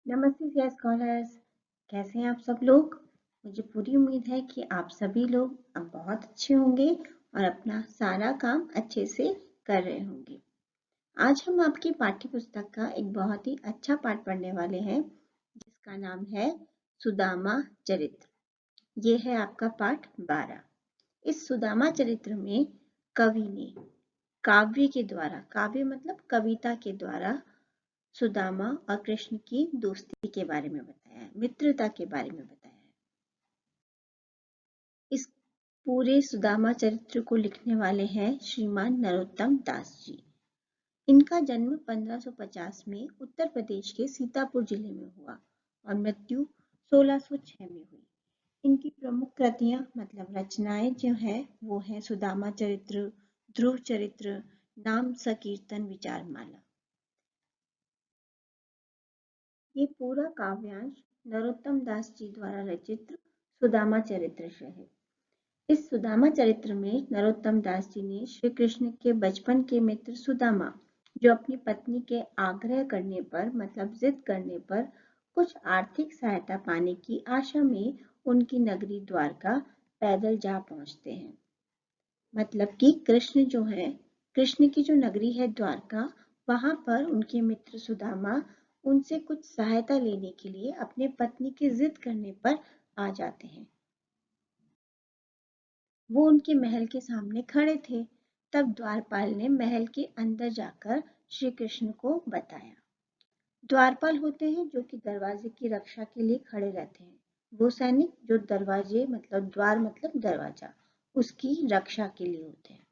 नमस्ते fair scholars. कैसे हैं आप सब लोग। मुझे पूरी उम्मीद है कि आप सभी लोग अब बहुत अच्छे होंगे और अपना सारा काम अच्छे से कर रहे होंगे। आज हम आपकी पाठ्य पुस्तक का एक बहुत ही अच्छा पाठ पढ़ने वाले हैं जिसका नाम है सुदामा चरित्र। ये है आपका पाठ 12। इस सुदामा चरित्र में कवि ने काव्य के द्वारा, काव्य मतलब कविता के द्वारा, सुदामा और कृष्ण की दोस्ती के बारे में बताया है, मित्रता के बारे में बताया है। इस पूरे सुदामा चरित्र को लिखने वाले हैं श्रीमान नरोत्तम दास जी। इनका जन्म 1550 में उत्तर प्रदेश के सीतापुर जिले में हुआ और मृत्यु 1606 में हुई। इनकी प्रमुख कृतियां मतलब रचनाएं जो है वो है सुदामा चरित्र, ध्रुव चरित्र, नाम संकीर्तन, विचारमाला। ये पूरा काव्यांश नरोत्तम दास जी द्वारा रचित सुदामा चरित्र है। इस सुदामा चरित्र में नरोत्तम दास जी ने श्री कृष्ण के बचपन के मित्र सुदामा, जो अपनी पत्नी के आग्रह करने पर मतलब जिद करने पर कुछ आर्थिक सहायता पाने की आशा में उनकी नगरी द्वारका पैदल जा पहुंचते हैं। मतलब कि कृष्ण जो है, कृष्ण की जो नगरी है द्वारका, वहां पर उनके मित्र सुदामा उनसे कुछ सहायता लेने के लिए अपने पत्नी की जिद करने पर आ जाते हैं। वो उनके महल के सामने खड़े थे। तब द्वारपाल ने महल के अंदर जाकर श्री कृष्ण को बताया। द्वारपाल होते हैं जो कि दरवाजे की रक्षा के लिए खड़े रहते हैं। वो सैनिक जो दरवाजे मतलब द्वार मतलब दरवाजा, उसकी रक्षा के लिए होते हैं।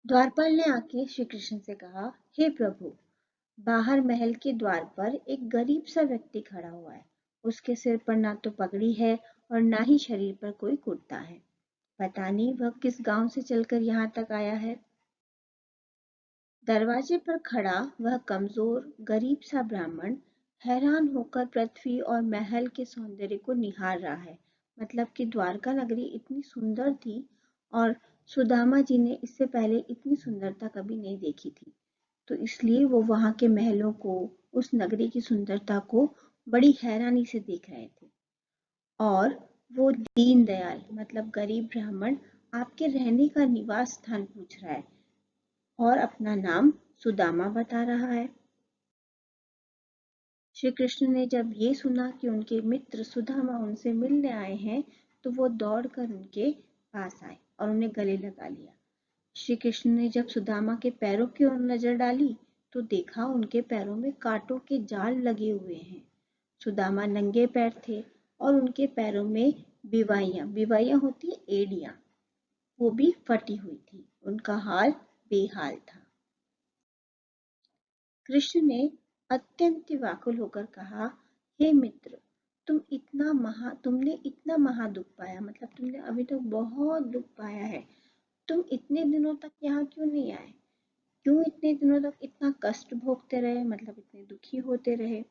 द्वारपाल ने आके श्री कृष्ण से कहा, हे प्रभु, बाहर महल के द्वार पर एक गरीब सा व्यक्ति खड़ा हुआ है। उसके सिर पर ना तो पगड़ी है और ना ही शरीर पर कोई कुर्ता है। पता नहीं वह किस गांव से चलकर यहाँ तक आया है। दरवाजे पर खड़ा वह कमजोर गरीब सा ब्राह्मण हैरान होकर पृथ्वी और महल के सौंदर्य को निहार रहा है। मतलब कि द्वारका नगरी इतनी सुंदर थी और सुदामा जी ने इससे पहले इतनी सुंदरता कभी नहीं देखी थी, तो इसलिए वो वहां के महलों को, उस नगरी की सुंदरता को बड़ी हैरानी से देख रहे थे। और वो दीनदयाल मतलब गरीब ब्राह्मण आपके रहने का निवास स्थान पूछ रहा है और अपना नाम सुदामा बता रहा है। श्री कृष्ण ने जब ये सुना कि उनके मित्र सुदामा उनसे मिलने आए हैं, तो वो दौड़कर उनके पास आए और उन्हें गले लगा लिया। श्री कृष्ण ने जब सुदामा के पैरों की ओर नजर डाली तो देखा उनके पैरों में कांटों के जाल लगे हुए हैं। सुदामा नंगे पैर थे और उनके पैरों में बिवाइयां होती है एड़ियां, वो भी फटी हुई थी। उनका हाल बेहाल था। कृष्ण ने अत्यंत व्याकुल होकर कहा, हे मित्र, तुमने इतना महा दुख पाया, मतलब तुमने अभी तक बहुत दुख पाया है। तुम इतने दिनों तक यहाँ क्यों नहीं आए? क्यों इतने दिनों तक इतना कष्ट भोगते रहे, मतलब इतने दुखी होते रहे?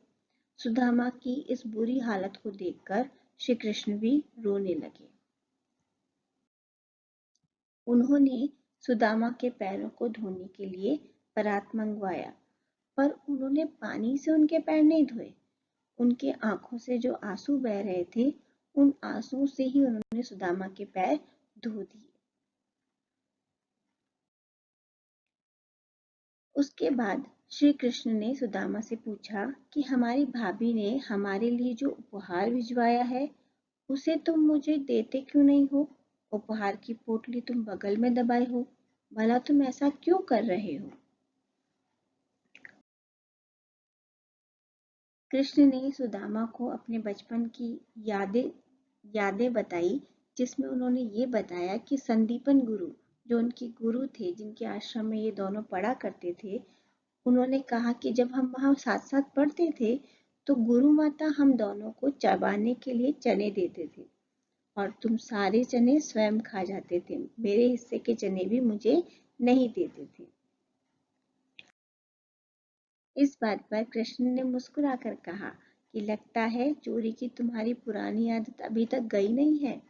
सुदामा की इस बुरी हालत को देखकर श्री कृष्ण भी रोने लगे। उन्होंने सुदामा के पैरों को धोने के लिए परात मंगवाया, पर उन्होंने पानी से उनके पैर नहीं धोए। उनके आंखों से जो आंसू बह रहे थे, उन आंसुओं से ही उन्होंने सुदामा के पैर धो दिए। उसके बाद श्री कृष्ण ने सुदामा से पूछा कि हमारी भाभी ने हमारे लिए जो उपहार भिजवाया है उसे तुम मुझे देते क्यों नहीं हो? उपहार की पोटली तुम बगल में दबाए हो, भला तुम ऐसा क्यों कर रहे हो? कृष्ण ने सुदामा को अपने बचपन की यादें यादें बताई, जिसमें उन्होंने ये बताया कि संदीपन गुरु, जो उनके गुरु थे, जिनके आश्रम में ये दोनों पढ़ा करते थे, उन्होंने कहा कि जब हम वहाँ साथ साथ पढ़ते थे तो गुरु माता हम दोनों को चबाने के लिए चने देते थे और तुम सारे चने स्वयं खा जाते थे, मेरे हिस्से के चने भी मुझे नहीं देते थे। इस बात पर कृष्ण ने मुस्कुराकर कहा कि लगता है चोरी की तुम्हारी पुरानी आदत अभी तक गई नहीं है।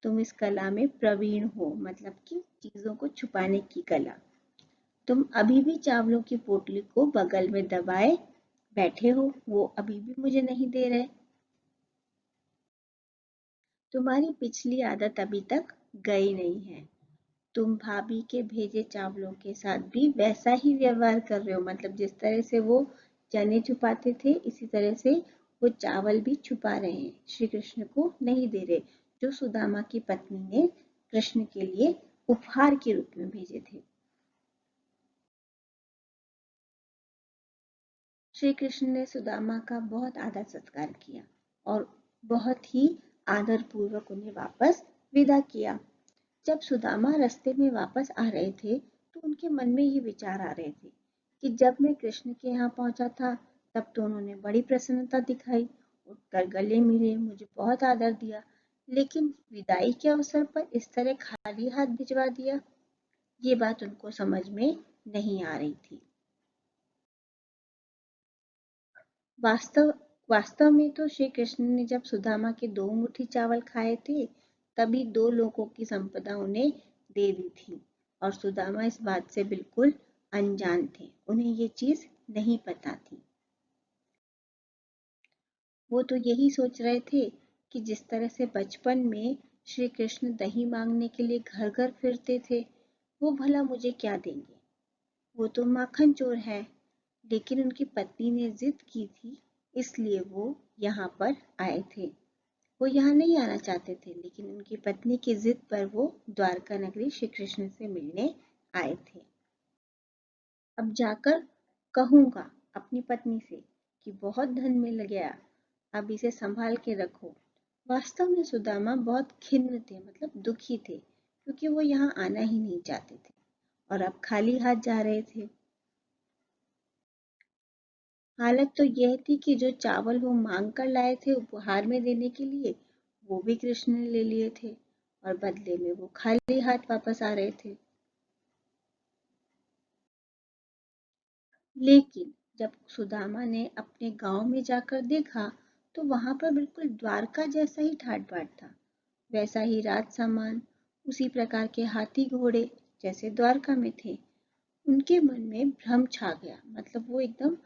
तुम इस कला में प्रवीण हो, मतलब कि चीजों को छुपाने की कला। तुम अभी भी चावलों की पोटली को बगल में दबाए बैठे हो वो अभी भी मुझे नहीं दे रहे। तुम्हारी पिछली आदत अभी तक गई नहीं है। तुम भाभी के भेजे चावलों के साथ भी वैसा ही व्यवहार कर रहे हो, मतलब जिस तरह से वो चने छुपाते थे इसी तरह से वो चावल भी छुपा रहे हैं, श्री कृष्ण को नहीं दे रहे, जो सुदामा की पत्नी ने कृष्ण के लिए उपहार के रूप में भेजे थे। श्री कृष्ण ने सुदामा का बहुत आदर सत्कार किया और बहुत ही आदर पूर्वक उन्हें वापस विदा किया। जब सुदामा रास्ते में वापस आ रहे थे तो उनके मन में ये विचार आ रहे थे कि जब मैं कृष्ण के यहाँ पहुंचा था तब तो उन्होंने बड़ी प्रसन्नता दिखाई, उठकर गले मिले, मुझे बहुत आदर दिया, लेकिन विदाई के अवसर पर इस तरह खाली हाथ भिजवा दिया। ये बात उनको समझ में नहीं आ रही थी। वास्तव वास्तव में तो श्री कृष्ण ने जब सुदामा के 2 मुट्ठी चावल खाए थे तभी 2 लोगों की संपदा उन्हें दे दी थी और सुदामा इस बात से बिल्कुल अनजान थे, उन्हें ये चीज नहीं पता थी। वो तो यही सोच रहे थे कि जिस तरह से बचपन में श्री कृष्ण दही मांगने के लिए घर घर फिरते थे, वो भला मुझे क्या देंगे, वो तो माखन चोर है। लेकिन उनकी पत्नी ने जिद की थी, इसलिए वो यहाँ पर आए थे। वो यहाँ नहीं आना चाहते थे, लेकिन उनकी पत्नी की जिद पर वो द्वारका नगरी श्री कृष्ण से मिलने आए थे। अब जाकर कहूंगा अपनी पत्नी से कि बहुत धन मिल गया, अब इसे संभाल के रखो। वास्तव में सुदामा बहुत खिन्न थे, मतलब दुखी थे, क्योंकि वो यहाँ आना ही नहीं चाहते थे और अब खाली हाथ जा रहे थे। हालत तो यह थी कि जो चावल वो मांग कर लाए थे उपहार में देने के लिए, वो भी कृष्ण ने ले लिए थे और बदले में वो खाली हाथ वापस आ रहे थे। लेकिन जब सुदामा ने अपने गांव में जाकर देखा तो वहां पर बिल्कुल द्वारका जैसा ही ठाट बाट था, वैसा ही राज सामान, उसी प्रकार के हाथी घोड़े जैसे द्वारका में थे। उनके मन में भ्रम छा गया, मतलब वो एकदम,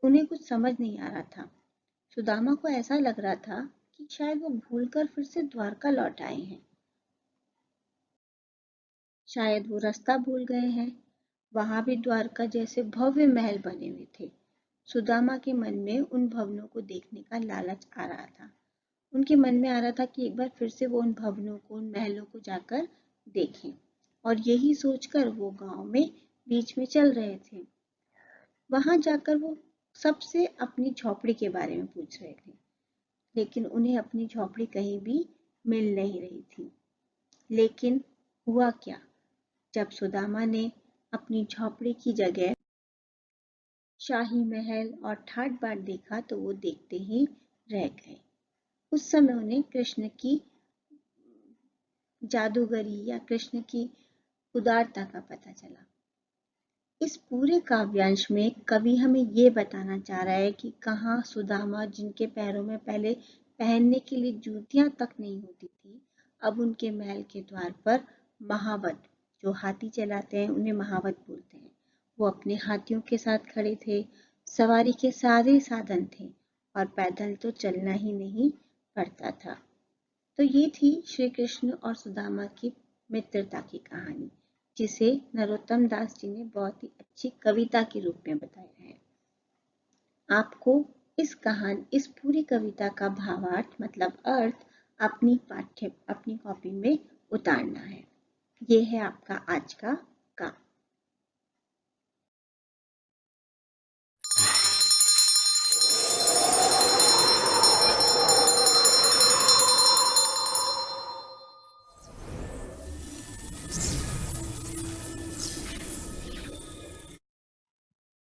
उन्हें कुछ समझ नहीं आ रहा था। सुदामा को ऐसा लग रहा था कि शायद वो भूलकर फिर से द्वारका लौट आए हैं, शायद वो रास्ता भूल गए हैं। वहां भी द्वारका जैसे भव्य महल बने हुए थे। सुदामा के मन में उन भवनों को देखने का लालच आ रहा था। उनके मन में आ रहा था कि एक बार फिर से वो उन भवनों को, उन महलों को जाकर देखें, और यही सोचकर वो गांव में बीच में चल रहे थे। वहां जाकर वो सबसे अपनी झोपड़ी के बारे में पूछ रहे थे, लेकिन उन्हें अपनी झोपड़ी कहीं भी मिल नहीं रही थी। लेकिन हुआ क्या, जब सुदामा ने अपनी झोपड़ी की जगह शाही महल और ठाट बाट देखा तो वो देखते ही रह गए। उस समय उन्हें कृष्ण की जादूगरी या कृष्ण की उदारता का पता चला। इस पूरे काव्यांश में कवि हमें ये बताना चाह रहा है कि कहाँ सुदामा, जिनके पैरों में पहले पहनने के लिए जूतियां तक नहीं होती थी, अब उनके महल के द्वार पर महावत, जो हाथी चलाते हैं उन्हें महावत बोलते हैं, वो अपने हाथियों के साथ खड़े थे, सवारी के सारे साधन थे और पैदल तो चलना ही नहीं पड़ता था। तो ये थी श्री कृष्ण और सुदामा की मित्रता की कहानी, जिसे नरोत्तम दास जी ने बहुत ही अच्छी कविता के रूप में बताया है। आपको इस पूरी कविता का भावार्थ, मतलब अर्थ, अपनी कॉपी में उतारना है। ये है आपका आज का काम।